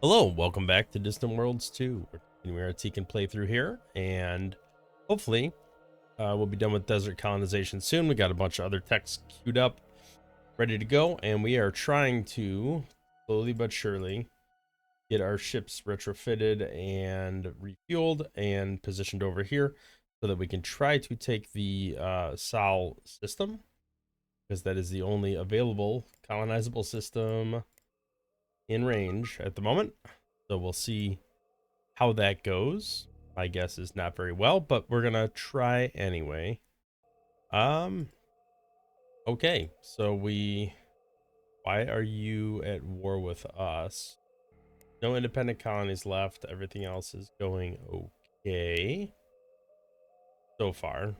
Hello, welcome back to Distant Worlds 2. We're continuing our Teekan playthrough here, and hopefully we'll be done with desert colonization soon. We got a bunch of other techs queued up, ready to go, and we are trying to, slowly but surely, get our ships retrofitted and refueled and positioned over here so that we can try to take the Sol system, because that is the only available colonizable system in range at the moment. So we'll see how that goes. My guess is not very well, but we're gonna try anyway. Um okay, so why are you at war with us? No independent colonies left. Everything else is going okay so far.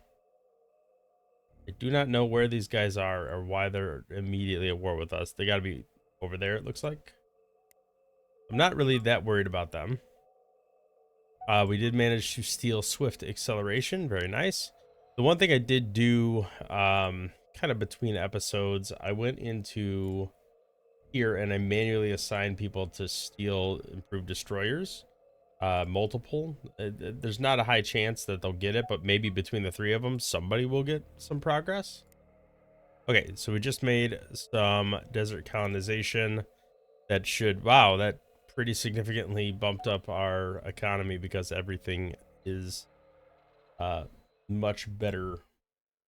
I do not know where these guys are or why they're immediately at war with us. They got to be over there, it looks like. I'm not really that worried about them. We did manage to steal swift acceleration. Very nice. The one thing I did do kind of between episodes, I went into here and I manually assigned people to steal improved destroyers. Multiple. There's not a high chance that they'll get it, but maybe between the three of them, somebody will get some progress. Okay, so we just made some desert colonization that should, wow, that pretty significantly bumped up our economy because everything is uh much better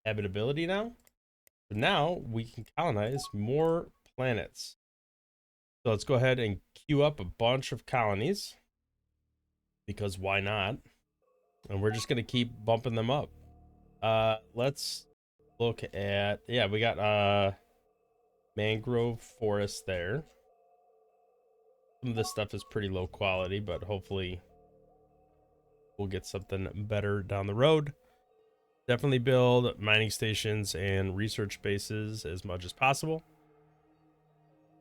habitability now. So now we can colonize more planets. So let's go ahead and queue up a bunch of colonies because why not? And we're just gonna keep bumping them up. Let's look at, yeah, we got mangrove forest there. Some of this stuff is pretty low quality, but hopefully we'll get something better down the road. Definitely build mining stations and research bases as much as possible.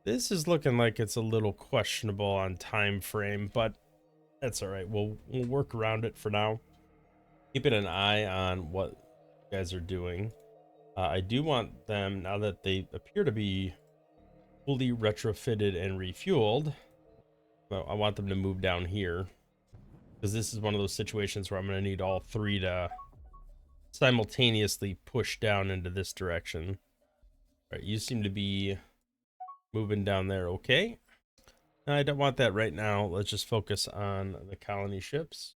This is looking like it's a little questionable on time frame, but that's all right. We'll work around it for now. Keeping an eye on what you guys are doing. I do want them, now that they appear to be fully retrofitted and refueled, well, I want them to move down here because this is one of those situations where I'm going to need all three to simultaneously push down into this direction. All right, you seem to be moving down there. Okay. I don't want that right now. Let's just focus on the colony ships.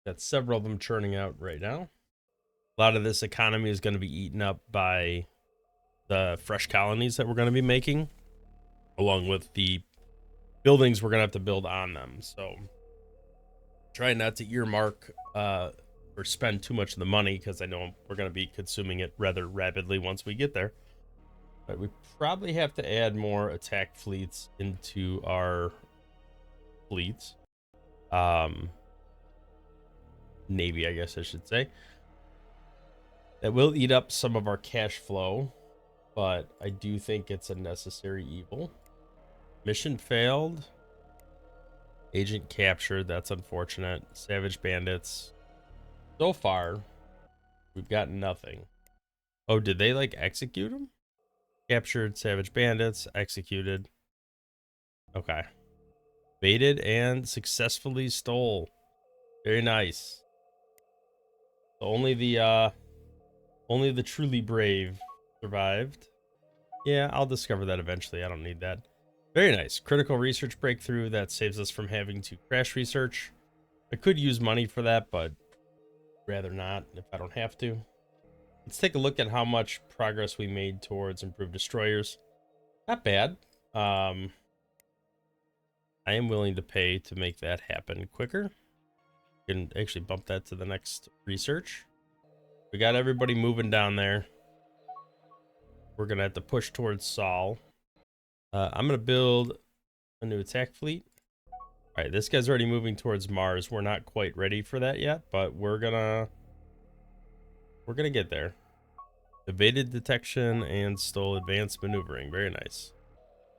Got several of them churning out right now. A lot of this economy is going to be eaten up by the fresh colonies that we're going to be making, along with the buildings we're going to have to build on them. So try not to earmark or spend too much of the money because I know we're going to be consuming it rather rapidly once we get there. But we probably have to add more attack fleets into our fleets. Navy, I guess I should say. That will eat up some of our cash flow, but I do think it's a necessary evil. Mission failed. Agent captured. That's unfortunate. Savage bandits. So far, we've got nothing. Oh, did they like execute them? Captured savage bandits. Executed. Okay. Baited and successfully stole. Very nice. So only the truly brave survived. Yeah, I'll discover that eventually. I don't need that. Very nice. Critical research breakthrough. That saves us from having to crash research. I could use money for that, but rather not if I don't have to. Let's take a look at how much progress we made towards improved destroyers. Not bad. I am willing to pay to make that happen quicker. Can actually bump that to the next research. We got everybody moving down there. We're gonna have to push towards Sol. I'm gonna build a new attack fleet. All right, this guy's already moving towards Mars. We're not quite ready for that yet, but we're gonna get there. Evaded detection and stole advanced maneuvering. Very nice.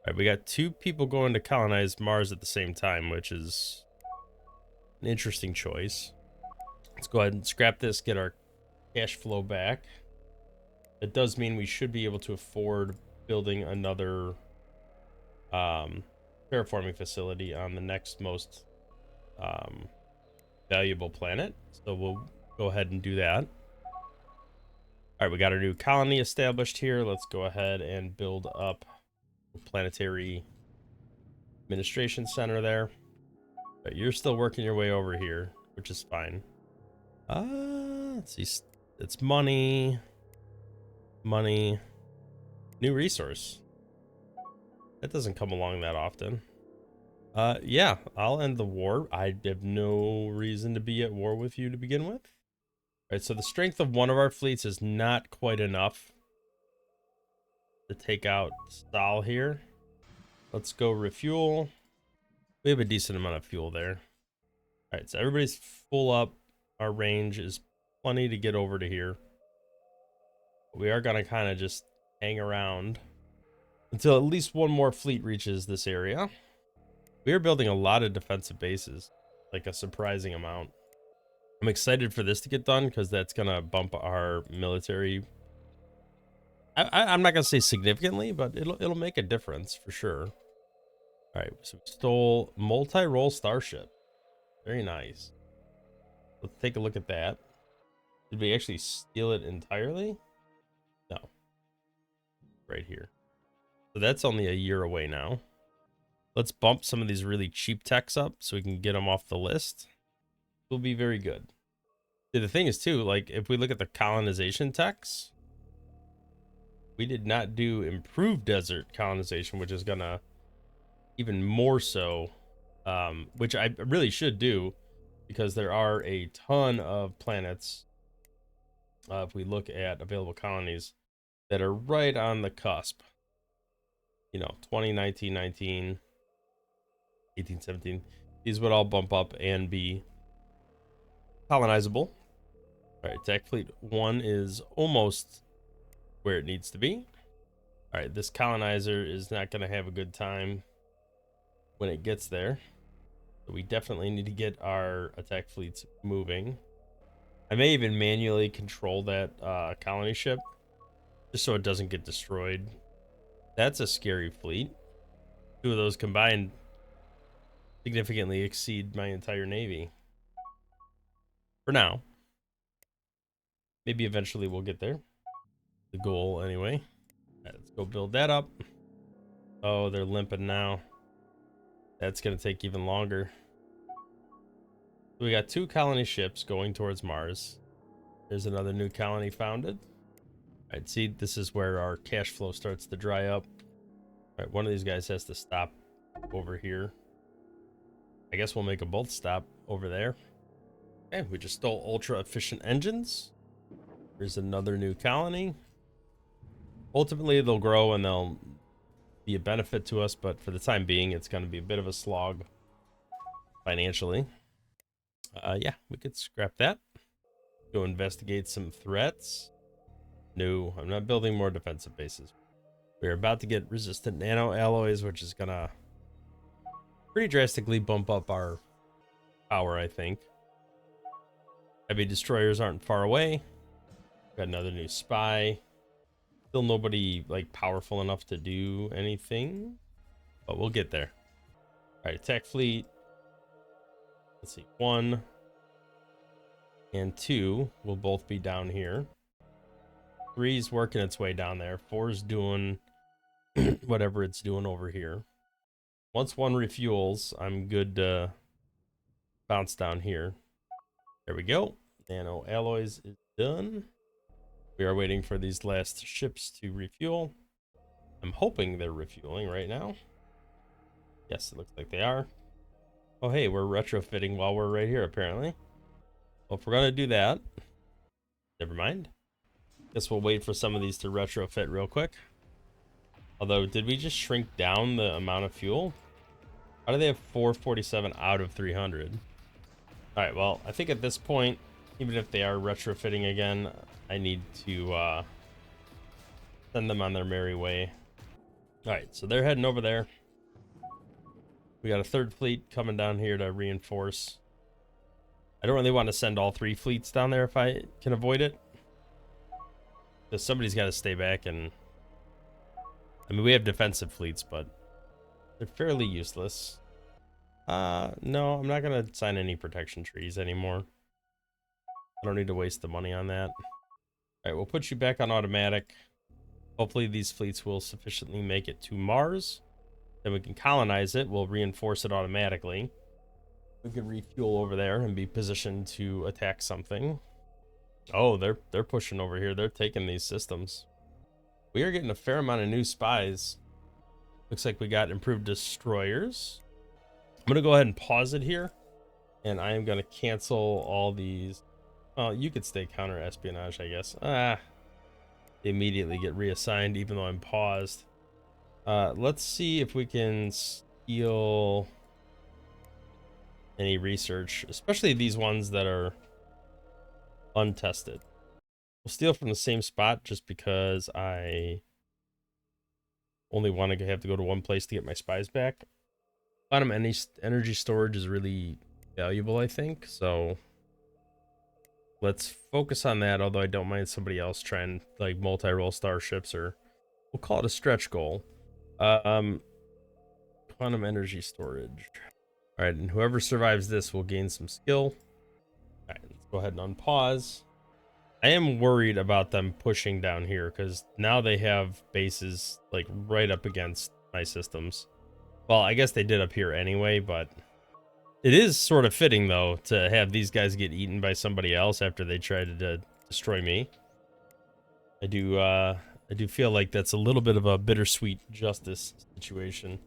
All right, we got two people going to colonize Mars at the same time, which is an interesting choice. Let's go ahead and scrap this, get our cash flow back. It does mean we should be able to afford building another terraforming facility on the next most valuable planet. So we'll go ahead and do that. All right, we got our new colony established here. Let's go ahead and build up a planetary administration center there. But you're still working your way over here, which is fine. Let's see. It's money. Money. New resource. That doesn't come along that often. Yeah, I'll end the war. I have no reason to be at war with you to begin with. All right, so the strength of one of our fleets is not quite enough to take out Stahl here. Let's go refuel. We have a decent amount of fuel there. All right, so everybody's full up. Our range is plenty to get over to here. We are going to kind of just hang around until at least one more fleet reaches this area. We are building a lot of defensive bases, like a surprising amount. I'm excited for this to get done because that's going to bump our military. I'm not going to say significantly, but it'll make a difference for sure. All right, so we stole multi-role starship. Very nice. Let's take a look at that. Did we actually steal it entirely? No. Right here. So that's only a year away now. Let's bump some of these really cheap techs up so we can get them off the list. Will be very good. See, the thing is too, like if we look at the colonization techs, we did not do improved desert colonization, which is gonna even more so, which I really should do because there are a ton of planets. If we look at available colonies that are right on the cusp, you know, 20, 19, 19, 18, 17, these would all bump up and be colonizable. All right, attack fleet 1 is almost where it needs to be. All right, this colonizer is not going to have a good time when it gets there. So we definitely need to get our attack fleets moving. I may even manually control that colony ship just so it doesn't get destroyed. That's a scary fleet. 2 of those combined significantly exceed my entire navy. For now. Maybe eventually we'll get there. The goal, anyway. All right, let's go build that up. Oh, they're limping now. That's going to take even longer. So we got 2 colony ships going towards Mars. There's another new colony founded. All right, see, this is where our cash flow starts to dry up. All right, one of these guys has to stop over here. I guess we'll make them both stop over there. Okay, we just stole ultra efficient engines. There's another new colony. Ultimately, they'll grow and they'll be a benefit to us, but for the time being, it's going to be a bit of a slog financially. Yeah, we could scrap that. Go investigate some threats. No, I'm not building more defensive bases. We're about to get resistant nano alloys, which is going to pretty drastically bump up our power, I think. Heavy destroyers aren't far away. Got another new spy. Still nobody like powerful enough to do anything, but we'll get there. All right, attack fleet. Let's see, 1 and 2 will both be down here. 3's working its way down there. 4's doing whatever it's doing over here. Once 1 refuels, I'm good to bounce down here. There we go. Nano alloys is done. We are waiting for these last ships to refuel. I'm hoping they're refueling right now. Yes, it looks like they are. Oh, hey, we're retrofitting while we're right here, apparently. Well, if we're going to do that, never mind. Guess we'll wait for some of these to retrofit real quick. Although, did we just shrink down the amount of fuel? How do they have 447 out of 300? All right, well, I think at this point, even if they are retrofitting again, I need to send them on their merry way. All right, so they're heading over there. We got a 3rd fleet coming down here to reinforce. I don't really want to send all 3 fleets down there if I can avoid it. Because somebody's got to stay back and... I mean, we have defensive fleets, but They're fairly useless. No, I'm not gonna sign any protection trees anymore. I don't need to waste the money on that. Alright, we'll put you back on automatic. Hopefully these fleets will sufficiently make it to Mars. Then we can colonize it. We'll reinforce it automatically. We can refuel over there and be positioned to attack something. Oh, they're pushing over here. They're taking these systems. We are getting a fair amount of new spies. Looks like we got improved destroyers. I'm going to go ahead and pause it here. And I am going to cancel all these. Oh, you could stay counter espionage, I guess. They immediately get reassigned even though I'm paused. Let's see if we can steal any research, especially these ones that are untested. We'll steal from the same spot just because I only want to have to go to one place to get my spies back. Quantum energy storage is really valuable, I think, so let's focus on that, although I don't mind somebody else trying like multi-role starships, or we'll call it a stretch goal. Quantum energy storage. All right, and whoever survives this will gain some skill. All right, let's go ahead and unpause. I am worried about them pushing down here because now they have bases like right up against my systems. Well, I guess they did up here anyway, but it is sort of fitting though to have these guys get eaten by somebody else after they tried to destroy me. I do feel like that's a little bit of a bittersweet justice situation.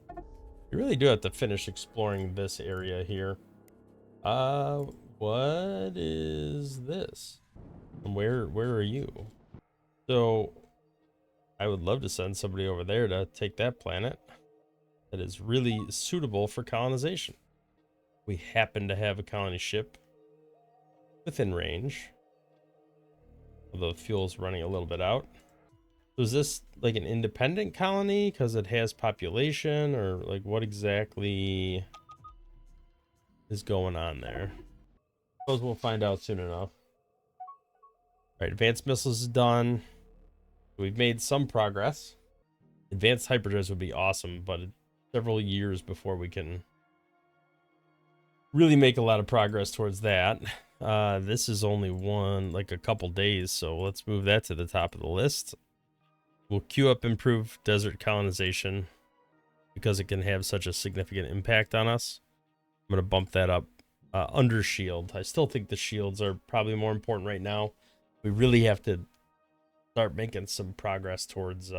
You really do have to finish exploring this area here. What is this? And where are you? So I would love to send somebody over there to take that planet that is really suitable for colonization. We happen to have a colony ship within range, although the fuel's running a little bit out. So is this like an independent colony because it has population, or like what exactly is going on there? Suppose we'll find out soon enough. All right, advanced missiles is done. We've made some progress. Advanced hyperdrives would be awesome, but several years before we can really make a lot of progress towards that. This is only like a couple days, so let's move that to the top of the list. We'll queue up improved desert colonization because it can have such a significant impact on us. I'm going to bump that up under shield. I still think the shields are probably more important right now. We really have to start making some progress towards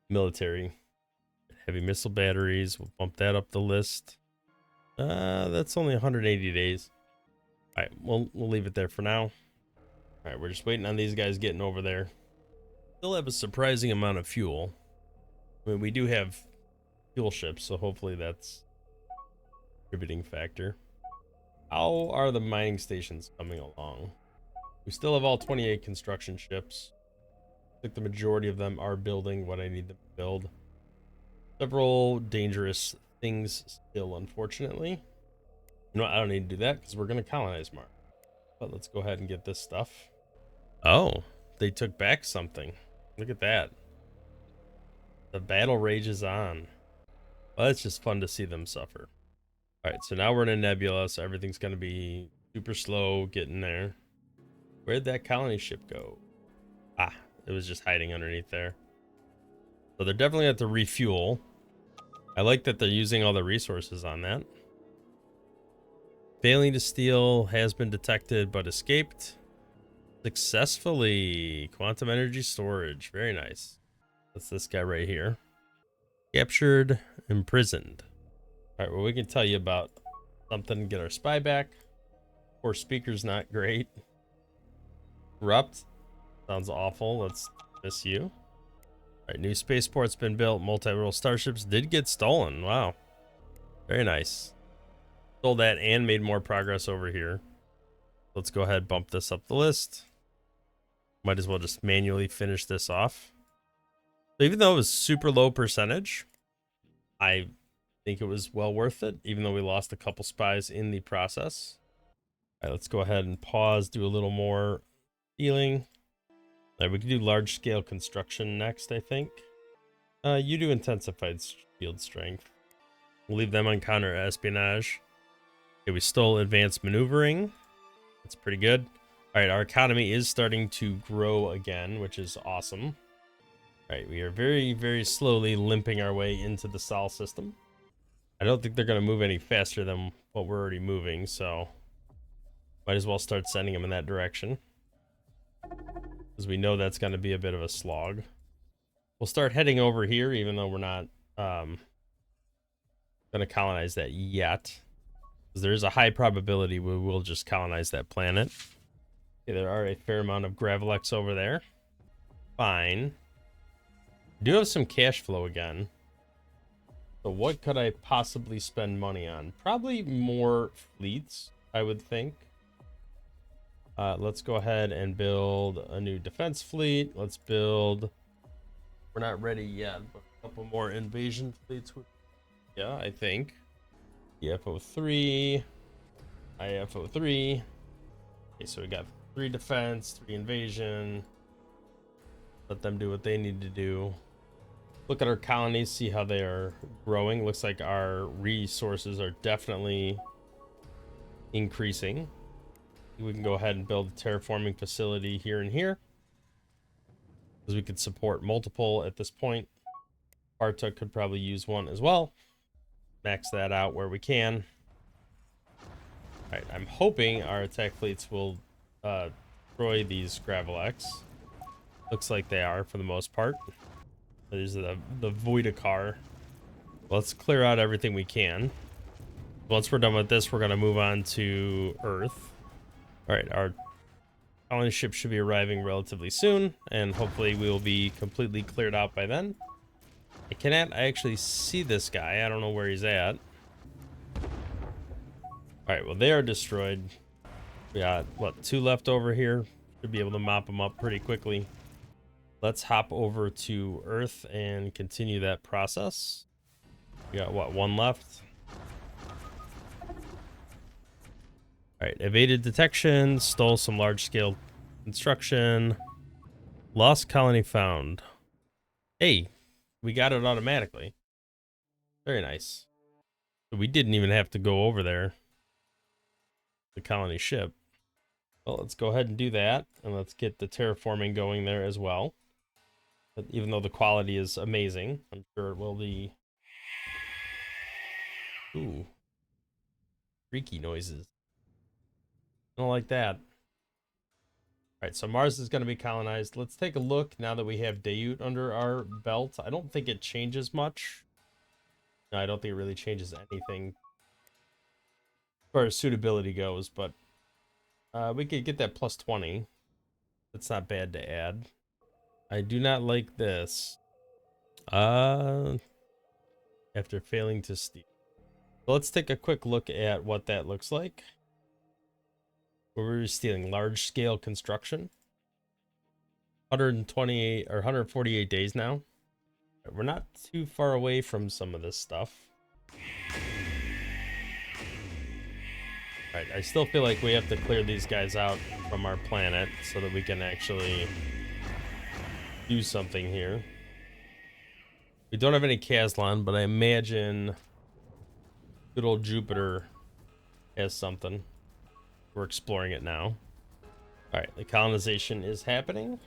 military. Heavy missile batteries, we'll bump that up the list. That's only 180 days. All right, we'll leave it there for now. All right, we're just waiting on these guys getting over there. Still have a surprising amount of fuel. I mean, we do have fuel ships, so hopefully that's a contributing factor. How are the mining stations coming along? We still have all 28 construction ships. I think the majority of them are building what I need them to build. Several dangerous things still, unfortunately. You know what? I don't need to do that because we're going to colonize Mars. But let's go ahead and get this stuff. Oh, they took back something. Look at that. The battle rages on. Well, it's just fun to see them suffer. All right, so now we're in a nebula, so everything's going to be super slow getting there. Where'd that colony ship go? Ah, it was just hiding underneath there. So they're definitely at the refuel. I like that they're using all the resources on that. Failing to steal has been detected but escaped successfully. Quantum energy storage, very nice. That's this guy right here. Captured, imprisoned. All right, well, we can tell you about something, get our spy back. Poor speaker's not great. Corrupt, sounds awful. Let's miss you. All right, new spaceport's been built. Multi-role starships did get stolen. Wow, very nice. Sold that and made more progress over here. Let's go ahead and bump this up the list. Might as well just manually finish this off. So even though it was super low percentage, I think it was well worth it, even though we lost a couple spies in the process. All right, let's go ahead and pause, do a little more healing. All right, we can do large scale construction next, I think. You do intensified field strength. We'll leave them on counter espionage. Okay, we stole advanced maneuvering. That's pretty good. All right, our economy is starting to grow again, which is awesome. All right, we are very, very slowly limping our way into the Sol system. I don't think they're going to move any faster than what we're already moving, so might as well start sending them in that direction, because we know that's going to be a bit of a slog. We'll start heading over here, even though we're not going to colonize that yet, because there is a high probability we will just colonize that planet. Okay, there are a fair amount of Gravelex over there. Fine. I do have some cash flow again. So what could I possibly spend money on? Probably more fleets, I would think. Let's go ahead and build a new defense fleet. Let's build... We're not ready yet, but a couple more invasion fleets would... Yeah, I think. EFO3. IFO3. Okay, so we got 3 defense, 3 invasion. Let them do what they need to do. Look at our colonies, see how they are growing. Looks like our resources are definitely increasing. We can go ahead and build a terraforming facility here and here, because we could support multiple at this point. Bartok could probably use one as well. Max that out where we can. All right, I'm hoping our attack fleets will destroy these Gravelex. Looks like they are for the most part. These are the Voidakar. Let's clear out everything we can. Once we're done with this, we're going to move on to Earth. All right, our colony ship should be arriving relatively soon, and hopefully we will be completely cleared out by then. I actually see this guy. I don't know where he's at. All right, well, they are destroyed. We got, what, 2 left over here? Should be able to mop them up pretty quickly. Let's hop over to Earth and continue that process. We got, what, 1 left? All right, evaded detection, stole some large-scale construction, lost colony found. Hey, we got it automatically. Very nice. So we didn't even have to go over there, the colony ship. Well, let's go ahead and do that, and let's get the terraforming going there as well. But even though the quality is amazing, I'm sure it will be... Ooh. Freaky noises. I don't like that. Alright, so Mars is going to be colonized. Let's take a look now that we have Dayut under our belt. I don't think it changes much. No, I don't think it really changes anything as far as suitability goes, but we could get that plus 20. That's not bad to add. I do not like this. After failing to steal. So let's take a quick look at what that looks like. We're stealing large scale construction. 128 or 148 days now. We're not too far away from some of this stuff. Alright, I still feel like we have to clear these guys out from our planet so that we can actually do something here. We don't have any Kazlan, but I imagine good old Jupiter has something. We're exploring it now. Alright, the colonization is happening.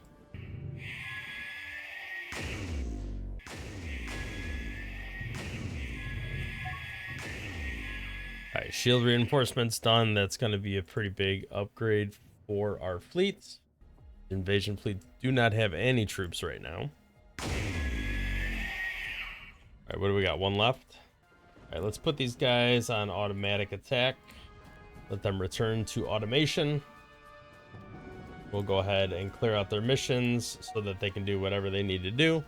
Alright, shield reinforcements done. That's going to be a pretty big upgrade for our fleets. Invasion fleets do not have any troops right now. Alright, what do we got? 1 left? Alright, let's put these guys on automatic attack. Let them return to automation. We'll go ahead and clear out their missions so that they can do whatever they need to do.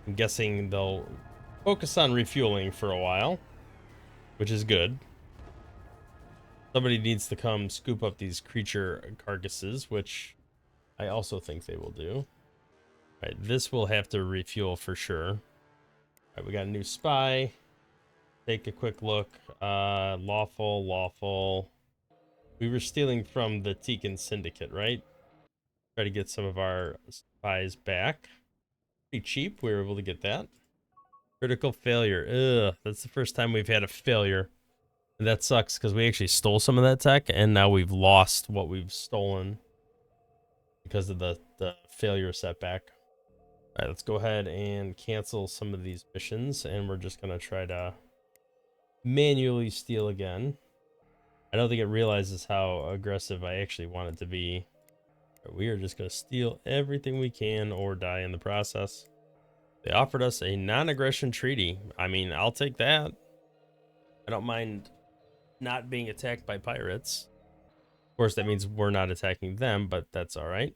I'm guessing they'll focus on refueling for a while, which is good. Somebody needs to come scoop up these creature carcasses, which I also think they will do. All right, this will have to refuel for sure. All right, we got a new spy. Take a quick look. Lawful. We were stealing from the Teekan syndicate, right? Try to get some of our spies back. Pretty cheap. We were able to get that. Critical failure. Ugh, that's the first time we've had a failure. And that sucks because we actually stole some of that tech and now we've lost what we've stolen because of the failure setback. All right, let's go ahead and cancel some of these missions and we're just going to try to manually steal again. I don't think it realizes how aggressive I actually want it to be. We are just going to steal everything we can or die in the process. They offered us a non-aggression treaty. I mean, I'll take that. I don't mind not being attacked by pirates. Of course, that means we're not attacking them, but that's all right.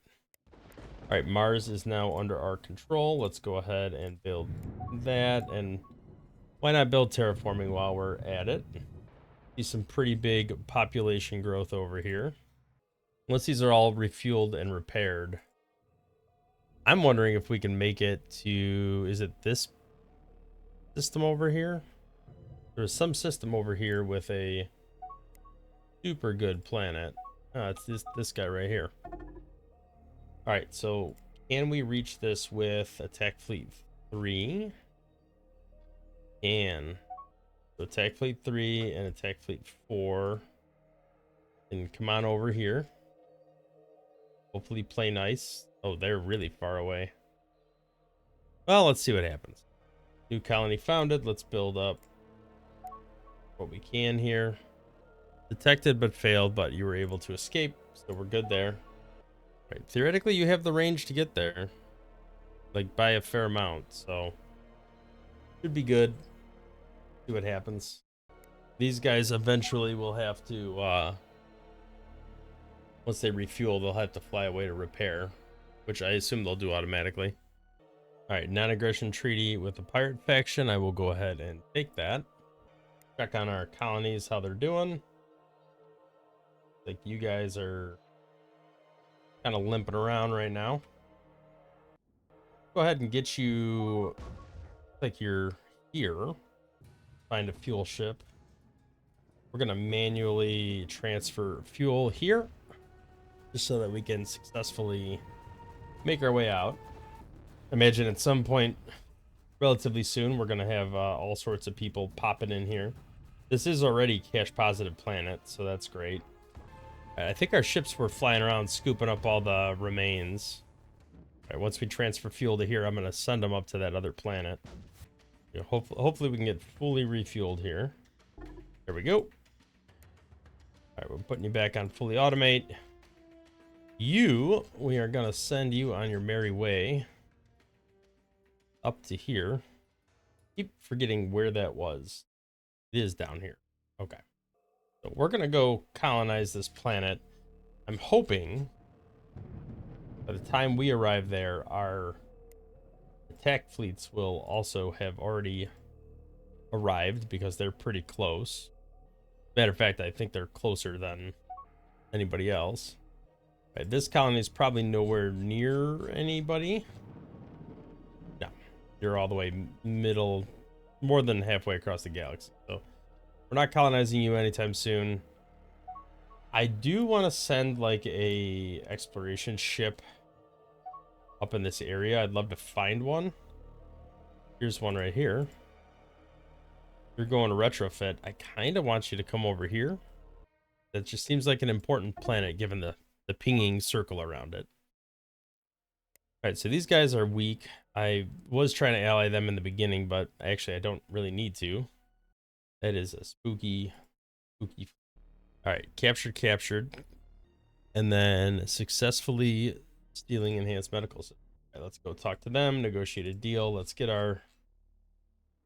All right, Mars is now under our control. Let's go ahead and build that. And why not build terraforming while we're at it? See some pretty big population growth over here. Once these are all refueled and repaired, I'm wondering if we can make it to, is it this system over here? There's some system over here with a super good planet. It's this guy right here. All right, so can we reach this with Attack Fleet 3? Can. So Attack Fleet 3 and Attack Fleet 4. And come on over here. Hopefully play nice. Oh, they're really far away. Well, let's see what happens. New colony founded. Let's build up what we can here. Detected but failed, but you were able to escape, so we're good there. Right, theoretically, you have the range to get there, like by a fair amount, so should be good. See what happens. These guys eventually will have to, once they refuel, they'll have to fly away to repair, which I assume they'll do automatically. All right, non-aggression treaty with the pirate faction. I will go ahead and take that. Check on our colonies, how they're doing. Like you guys are kind of limping around right now. Go ahead and get you, like you're here. Find a fuel ship. We're gonna manually transfer fuel here, just so that we can successfully make our way out. Imagine at some point, relatively soon, we're gonna have all sorts of people popping in here. This is already cash positive planet, so that's great. I think our ships were flying around scooping up all the remains. All right, once we transfer fuel to here, I'm gonna send them up to that other planet. You know, hopefully we can get fully refueled here. There we go. All right, we're putting you back on fully automate. We are gonna send you on your merry way up to here. Keep forgetting where that was. It is down here. Okay. So we're gonna go colonize this planet. I'm hoping by the time we arrive there, our attack fleets will also have already arrived because they're pretty close. Matter of fact, I think they're closer than anybody else. Right, this colony is probably nowhere near anybody. No, you're all the way middle, more than halfway across the galaxy. So we're not colonizing you anytime soon. I do want to send like a exploration ship up in this area. I'd love to find one. Here's one right here. You're going to retrofit. I kind of want you to come over here. That just seems like an important planet given the pinging circle around it. All right, so these guys are weak. I was trying to ally them in the beginning, but actually I don't really need to. That is a spooky. All right, captured. And then successfully stealing enhanced medical system. All right, let's go talk to them, negotiate a deal. Let's get our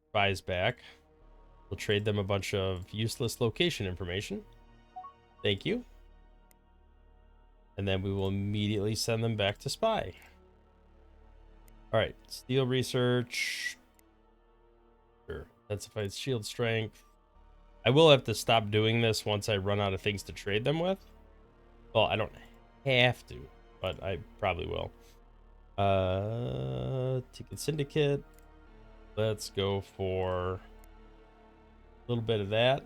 spies back. We'll trade them a bunch of useless location information. Thank you. And then we will immediately send them back to spy. All right, steel research. Sure, intensified shield strength. I will have to stop doing this once I run out of things to trade them with. Well, I don't have to, but I probably will. Teekan Syndicate. Let's go for a little bit of that.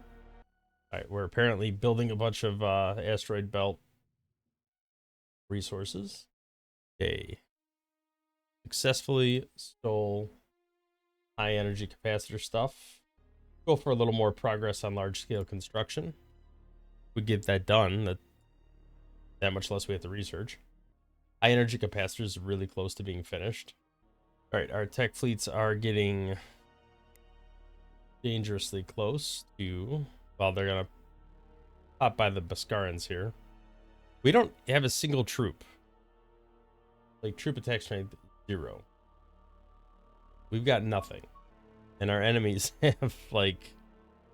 All right, we're apparently building a bunch of asteroid belt resources. Okay. Successfully stole high energy capacitor stuff. Go for a little more progress on large scale construction. We get that done, that much less we have to research. High energy capacitors are really close to being finished. All right, our tech fleets are getting dangerously close to, well, they're gonna pop by the Beskarians here. We don't have a single troop. Like, troop attack strength 0. We've got nothing. And our enemies have, like,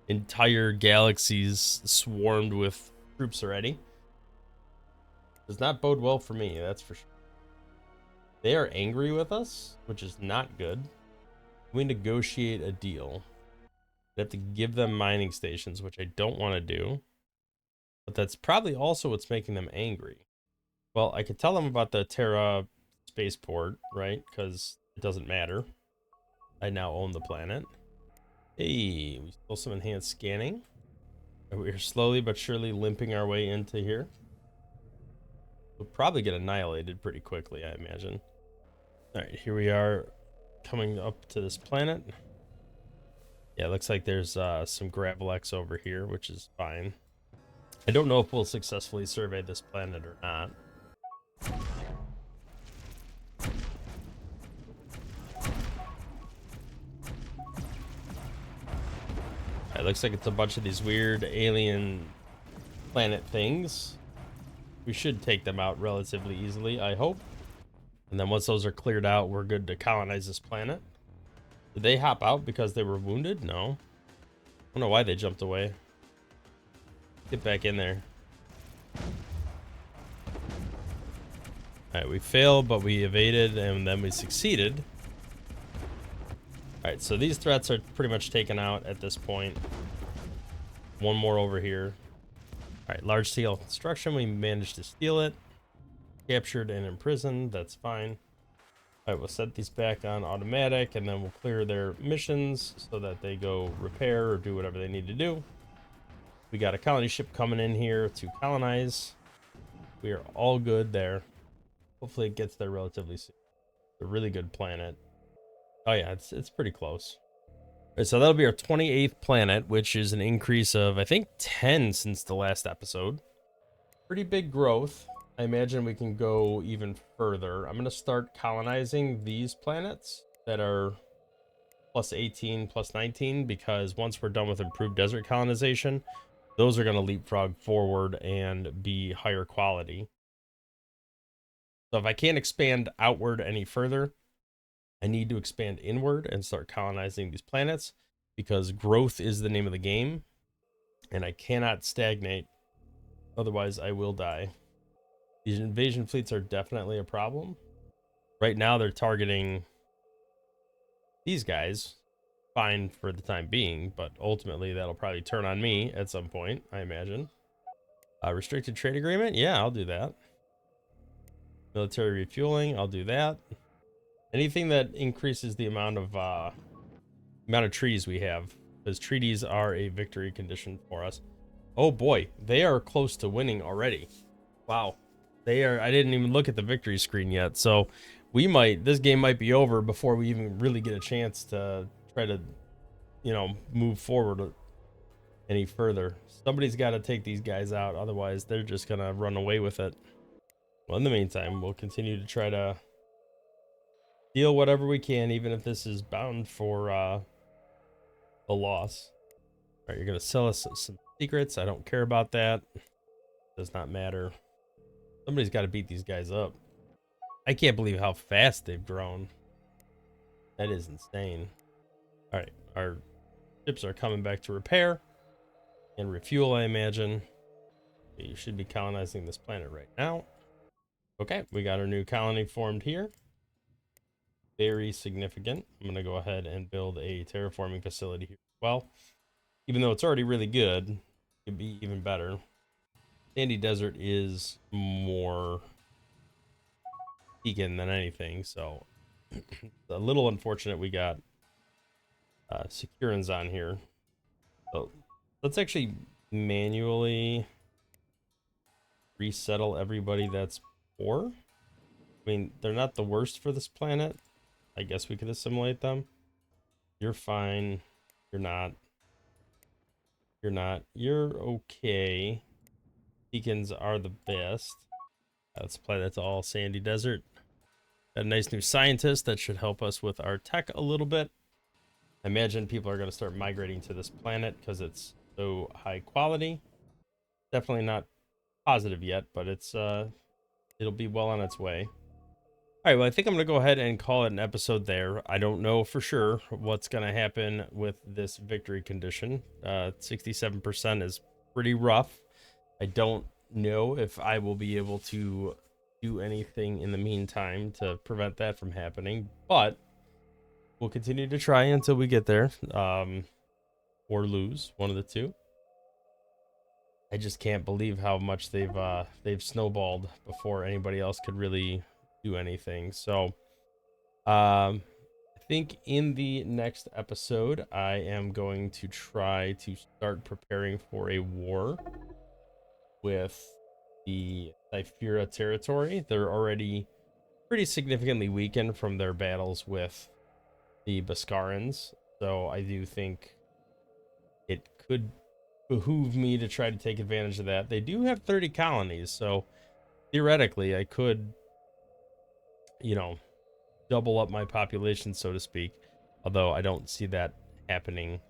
entire galaxies swarmed with troops already. Does not bode well for me, that's for sure. They are angry with us, which is not good. We negotiate a deal. We have to give them mining stations, which I don't want to do. But that's probably also what's making them angry. Well, I could tell them about the Terra spaceport, right? Because it doesn't matter. I now own the planet. Hey, we still some enhanced scanning. We're slowly but surely limping our way into here. We'll probably get annihilated pretty quickly, I imagine. All right, here we are coming up to this planet. Yeah, it looks like there's some Gravelex over here, which is fine. I don't know if we'll successfully survey this planet or not. It looks like it's a bunch of these weird alien planet things. We should take them out relatively easily, I hope. And then once those are cleared out, we're good to colonize this planet. Did they hop out because they were wounded? No. I don't know why they jumped away. Get back in there. Alright, we failed, but we evaded, and then we succeeded. Alright, so these threats are pretty much taken out at this point. One more over here. Alright, large scale construction, we managed to steal it. Captured and imprisoned, that's fine. Alright, we'll set these back on automatic, and then we'll clear their missions so that they go repair or do whatever they need to do. We got a colony ship coming in here to colonize. We are all good there. Hopefully it gets there relatively soon. It's a really good planet. Oh yeah, it's pretty close. All right, so that'll be our 28th planet, which is an increase of, I think, 10 since the last episode. Pretty big growth. I imagine we can go even further. I'm going to start colonizing these planets that are plus 18, plus 19, because once we're done with improved desert colonization, those are going to leapfrog forward and be higher quality. So if I can't expand outward any further, I need to expand inward and start colonizing these planets, because growth is the name of the game, and I cannot stagnate. Otherwise, I will die. These invasion fleets are definitely a problem. Right now, they're targeting these guys. Fine for the time being, but ultimately, that'll probably turn on me at some point, I imagine. Restricted trade agreement? Yeah, I'll do that. Military refueling? I'll do that. Anything that increases the amount of treaties we have, because treaties are a victory condition for us. Oh boy, they are close to winning already. Wow. They are. I didn't even look at the victory screen yet, so this game might be over before we even really get a chance to try to, move forward any further. Somebody's got to take these guys out, otherwise they're just gonna run away with it. Well, in the meantime, we'll continue to try to deal whatever we can, even if this is bound for a loss. All right, you're gonna sell us some secrets. I don't care about that. Does not matter. Somebody's got to beat these guys up. I can't believe how fast they've grown. That is insane. All right, our ships are coming back to repair and refuel, I imagine. You should be colonizing this planet right now. Okay, we got our new colony formed here. Very significant. I'm going to go ahead and build a terraforming facility here as well. Even though it's already really good, it could be even better. Sandy Desert is more Teekan than anything, so it's a little unfortunate we got Securans on here. So let's actually manually resettle everybody that's poor. I mean, they're not the worst for this planet. I guess we could assimilate them. You're fine. You're not. You're not. You're okay. Teekans are the best. Let's apply that to all sandy desert. Got a nice new scientist that should help us with our tech a little bit. I imagine people are going to start migrating to this planet because it's so high quality. Definitely not positive yet, but it's it'll be well on its way. All right, well, I think I'm going to go ahead and call it an episode there. I don't know for sure what's going to happen with this victory condition. 67% is pretty rough. I don't know if I will be able to do anything in the meantime to prevent that from happening, but we'll continue to try until we get there, or lose, one of the two. I just can't believe how much they've snowballed before anybody else could really do anything. So I think in the next episode I am going to try to start preparing for a war with the Cyphera territory. They're already pretty significantly weakened from their battles with the Bascarans, so I do think it could behoove me to try to take advantage of that. They do have 30 colonies, so theoretically I could, you know, double up my population, so to speak, although I don't see that happening.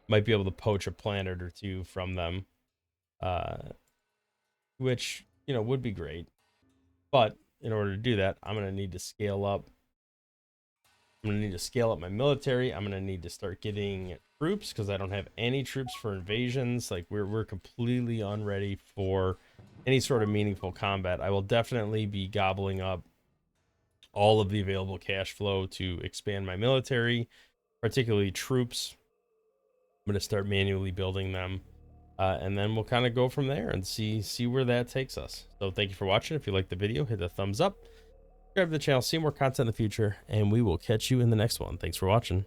Might be able to poach a planet or two from them, uh, which, you know, would be great. But in order to do that, I'm going to need to scale up. I'm going to need to scale up my military. I'm going to need to start getting troops because I don't have any troops for invasions. Like we're completely unready for any sort of meaningful combat. I will definitely be gobbling up all of the available cash flow to expand my military, particularly troops. I'm going to start manually building them. And then we'll kind of go from there and see where that takes us. So thank you for watching. If you liked the video, hit the thumbs up. Subscribe to the channel, see more content in the future, and we will catch you in the next one. Thanks for watching.